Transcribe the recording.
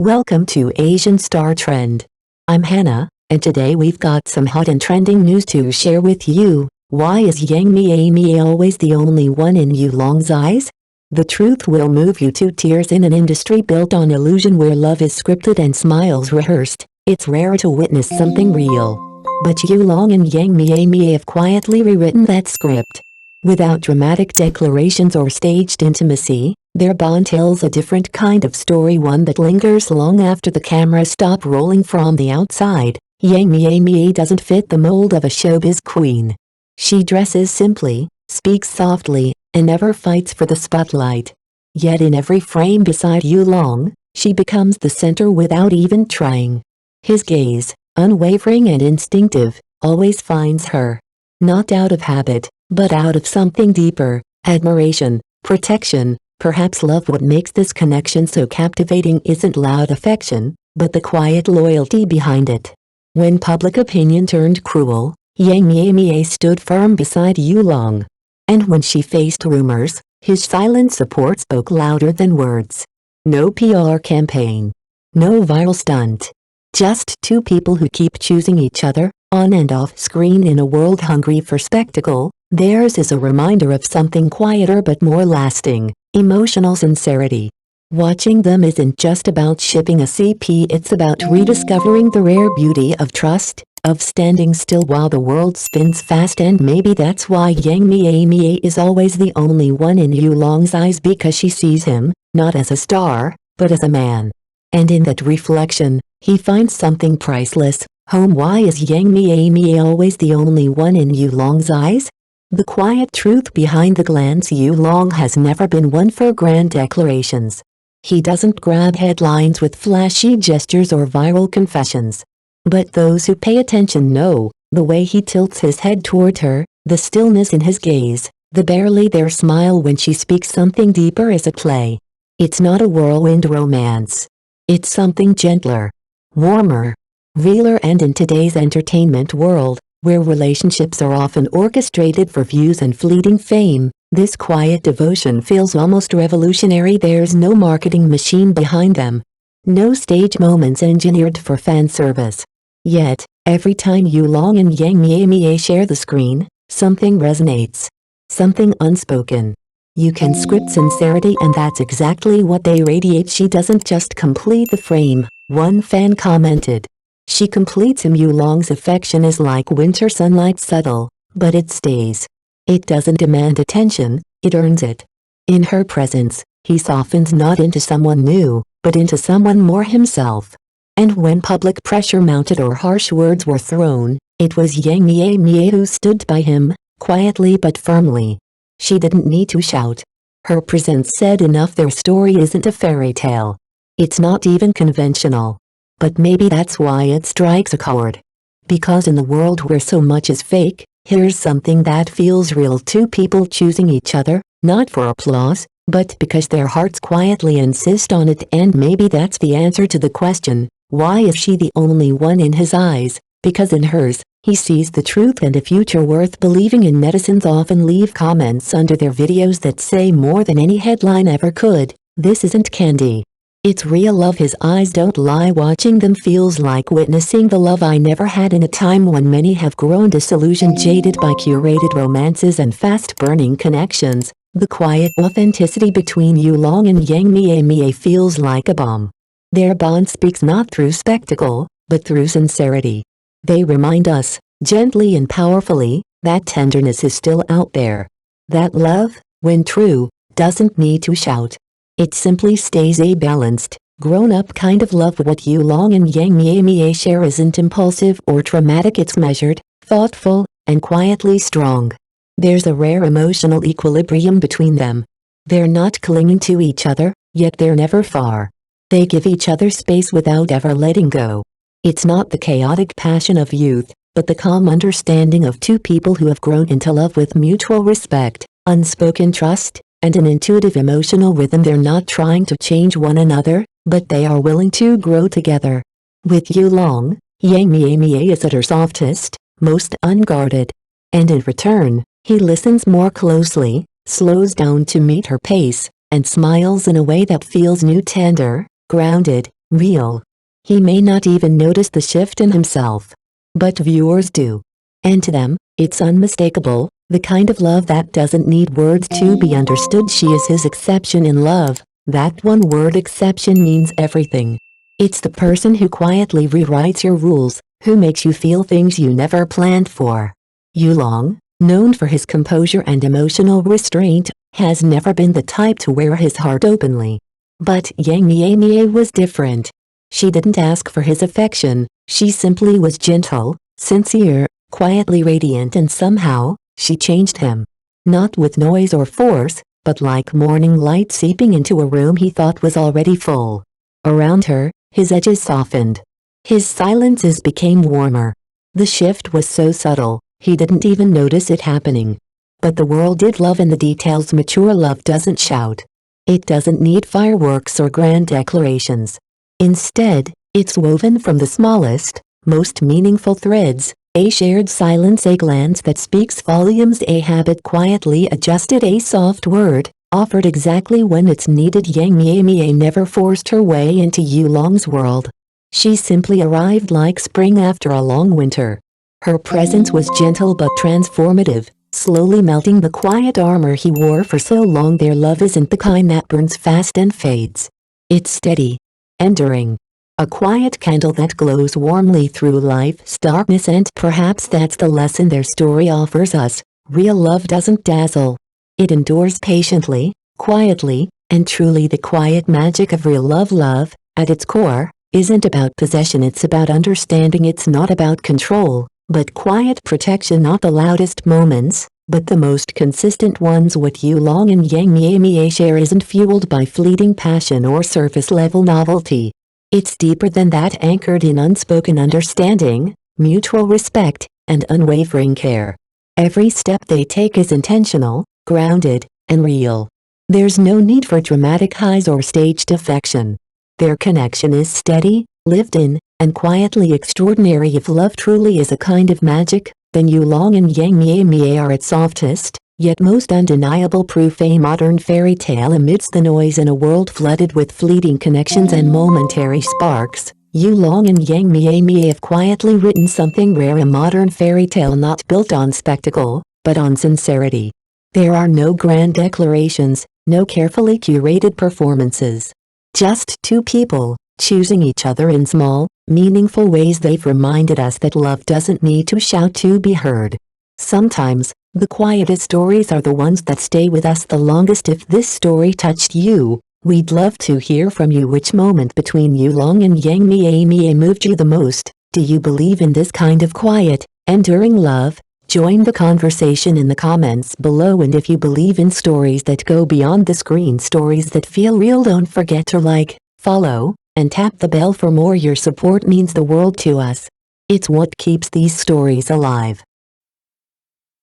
Welcome to Asian Star Trend. I'm Hannah, and today we've got some hot and trending news to share with you. Why is Yang Mie always the only one in Yulong's eyes? The truth will move you to tears. In an industry built on illusion where love is scripted and smiles rehearsed, it's rare to witness something real. But Yulong and Yang Mie have quietly rewritten that script. Without dramatic declarations or staged intimacy, their bond tells a different kind of story, one that lingers long after the cameras stop rolling. From the outside, Yang Mie doesn't fit the mold of a showbiz queen. She dresses simply, speaks softly, and never fights for the spotlight. Yet in every frame beside Yulong, she becomes the center without even trying. His gaze, unwavering and instinctive, always finds her. Not out of habit, but out of something deeper: admiration, protection, perhaps love. What makes this connection so captivating isn't loud affection, but the quiet loyalty behind it. When public opinion turned cruel, Yang Mie stood firm beside Yulong. And when she faced rumors, his silent support spoke louder than words. No PR campaign. No viral stunt. Just two people who keep choosing each other, on and off screen. In a world hungry for spectacle, theirs is a reminder of something quieter but more lasting: emotional sincerity. Watching them isn't just about shipping a CP, it's about rediscovering the rare beauty of trust, of standing still while the world spins fast. And maybe that's why Yang Mie is always the only one in Yulong's eyes, because she sees him, not as a star, but as a man. And in that reflection, he finds something priceless: home. Why is Yang Mie always the only one in Yulong's eyes? The quiet truth behind the glance: Yulong has never been one for grand declarations. He doesn't grab headlines with flashy gestures or viral confessions. But those who pay attention know the way he tilts his head toward her, the stillness in his gaze, the barely there smile when she speaks. Something deeper is at play. It's not a whirlwind romance. It's something gentler, warmer, realer. And in today's entertainment world, where relationships are often orchestrated for views and fleeting fame, this quiet devotion feels almost revolutionary. There's no marketing machine behind them. No stage moments engineered for fan service. Yet, every time Yulong and Yang Mie share the screen, something resonates. Something unspoken. You can script sincerity, and that's exactly what they radiate. She doesn't just complete the frame, one fan commented. She completes him. Yulong's affection is like winter sunlight, subtle, but it stays. It doesn't demand attention, it earns it. In her presence, he softens, not into someone new, but into someone more himself. And when public pressure mounted or harsh words were thrown, it was Yang Mie who stood by him, quietly but firmly. She didn't need to shout. Her presence said enough. Their story isn't a fairy tale. It's not even conventional. But maybe that's why it strikes a chord. Because in the world where so much is fake, here's something that feels real: two people choosing each other, not for applause, but because their hearts quietly insist on it. And maybe that's the answer to the question, why is she the only one in his eyes? Because in hers, he sees the truth and a future worth believing in. Netizens often leave comments under their videos that say more than any headline ever could: this isn't candy. It's real love. His eyes don't lie. Watching them feels like witnessing the love I never had. In a time when many have grown disillusioned, jaded by curated romances and fast-burning connections, the quiet authenticity between Yulong and Yang Mie feels like a balm. Their bond speaks not through spectacle, but through sincerity. They remind us, gently and powerfully, that tenderness is still out there. That love, when true, doesn't need to shout. It simply stays a balanced, grown-up kind of love. What Yulong and Yang Mie share isn't impulsive or dramatic, it's measured, thoughtful, and quietly strong. There's a rare emotional equilibrium between them. They're not clinging to each other, yet they're never far. They give each other space without ever letting go. It's not the chaotic passion of youth, but the calm understanding of two people who have grown into love with mutual respect, unspoken trust, and an intuitive emotional rhythm. They're not trying to change one another, but they are willing to grow together. With Yulong, Yang Mie is at her softest, most unguarded. And in return, he listens more closely, slows down to meet her pace, and smiles in a way that feels new, tender, grounded. real. He may not even notice the shift in himself. But viewers do. And to them, it's unmistakable, the kind of love that doesn't need words to be understood. She is his exception in love. That one word exception means everything. It's the person who quietly rewrites your rules, who makes you feel things you never planned for. Yulong, known for his composure and emotional restraint, has never been the type to wear his heart openly. But Yang Mie was different. She didn't ask for his affection, she simply was gentle, sincere, quietly radiant, and somehow, she changed him. Not with noise or force, but like morning light seeping into a room he thought was already full. Around her, his edges softened. His silences became warmer. The shift was so subtle, he didn't even notice it happening. But the world did. Love in the details. Mature love doesn't shout. It doesn't need fireworks or grand declarations. Instead, it's woven from the smallest, most meaningful threads, a shared silence, a glance that speaks volumes, a habit quietly adjusted, a soft word, offered exactly when it's needed. Yang Mie never forced her way into Yulong's world. She simply arrived like spring after a long winter. Her presence was gentle but transformative, slowly melting the quiet armor he wore for so long. Their love isn't the kind that burns fast and fades. It's steady, enduring. A quiet candle that glows warmly through life's darkness, and perhaps that's the lesson their story offers us. Real love doesn't dazzle. It endures patiently, quietly, and truly. The quiet magic of real love. Love, at its core, isn't about possession, it's about understanding. It's not about control, but quiet protection. Not the loudest moments, but the most consistent ones. What Yulong and Yang Mie share isn't fueled by fleeting passion or surface-level novelty. It's deeper than that, anchored in unspoken understanding, mutual respect, and unwavering care. Every step they take is intentional, grounded, and real. There's no need for dramatic highs or staged affection. Their connection is steady, lived in, and quietly extraordinary. If love truly is a kind of magic, then Yulong and Yang Mie are its softest, yet most undeniable proof. A modern fairy tale amidst the noise in a world flooded with fleeting connections and momentary sparks. Yulong and Yang Mie have quietly written something rare, a modern fairy tale not built on spectacle, but on sincerity. There are no grand declarations, no carefully curated performances. Just two people, choosing each other in small, meaningful ways. They've reminded us that love doesn't need to shout to be heard. Sometimes, the quietest stories are the ones that stay with us the longest. If this story touched you, we'd love to hear from you. Which moment between Yulong and Yang Mie moved you the most? Do you believe in this kind of quiet, enduring love? Join the conversation in the comments below. And if you believe in stories that go beyond the screen, stories that feel real, don't forget to like, follow, and tap the bell for more. Your support means the world to us. It's what keeps these stories alive.